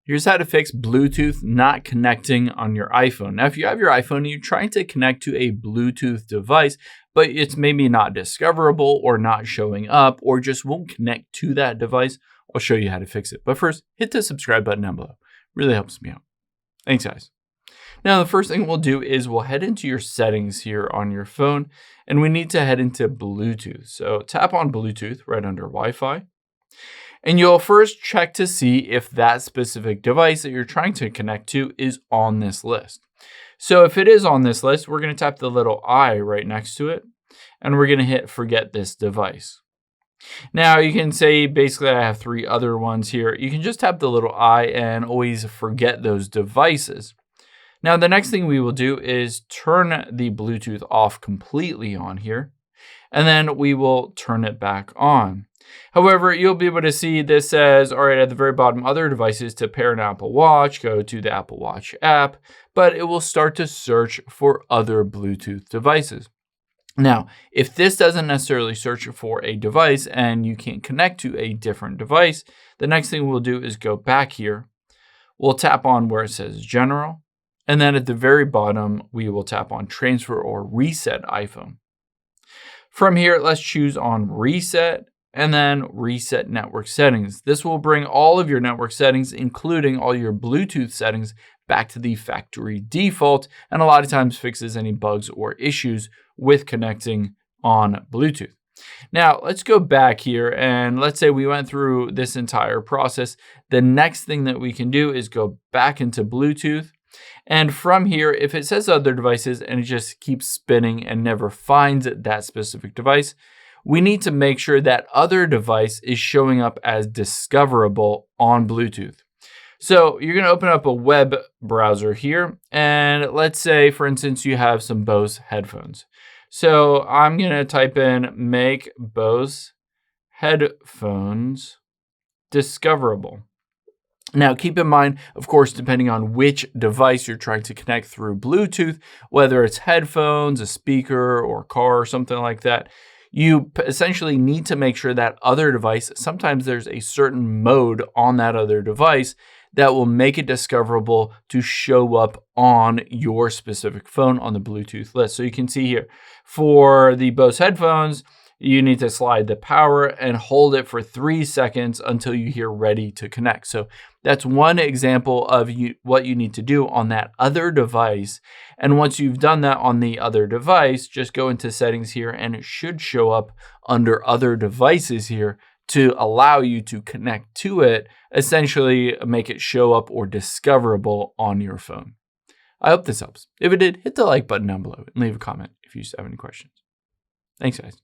Here's how to fix Bluetooth not connecting on your iPhone. Now, if you have your iPhone and you're trying to connect to a Bluetooth device, but it's maybe not discoverable or not showing up or just won't connect to that device, I'll show you how to fix it. But first, hit the subscribe button down below. Really helps me out. Thanks, guys. Now, the first thing we'll do is we'll head into your settings here on your phone, and we need to head into Bluetooth. So tap on Bluetooth right under Wi-Fi. And you'll first check to see if that specific device that you're trying to connect to is on this list. So if it is on this list, we're going to tap the little I right next to it, and we're going to hit forget this device. Now you can say, basically, I have 3 other ones here. You can just tap the little I and always forget those devices. Now the next thing we will do is turn the Bluetooth off completely on here, and then we will turn it back on. However, you'll be able to see this says, all right, at the very bottom, other devices. To pair an Apple Watch, go to the Apple Watch app, but it will start to search for other Bluetooth devices. Now, if this doesn't necessarily search for a device and you can't connect to a different device, the next thing we'll do is go back here. We'll tap on where it says General, and then at the very bottom, we will tap on Transfer or Reset iPhone. From here, let's choose on Reset, and then Reset Network Settings. This will bring all of your network settings, including all your Bluetooth settings, back to the factory default, and a lot of times fixes any bugs or issues with connecting on Bluetooth. Now, let's go back here, and let's say we went through this entire process. The next thing that we can do is go back into Bluetooth. And from here, if it says other devices and it just keeps spinning and never finds that specific device, we need to make sure that other device is showing up as discoverable on Bluetooth. So you're going to open up a web browser here. And let's say, for instance, you have some Bose headphones. So I'm going to type in make Bose headphones discoverable. Now, keep in mind, of course, depending on which device you're trying to connect through Bluetooth, whether it's headphones, a speaker, or car, or something like that, you essentially need to make sure that other device, sometimes there's a certain mode on that other device that will make it discoverable to show up on your specific phone on the Bluetooth list. So you can see here, for the Bose headphones, you need to slide the power and hold it for 3 seconds until you hear ready to connect. So that's one example of what you need to do on that other device. And once you've done that on the other device, just go into settings here and it should show up under other devices here to allow you to connect to it, essentially make it show up or discoverable on your phone. I hope this helps. If it did, hit the like button down below and leave a comment if you have any questions. Thanks, guys.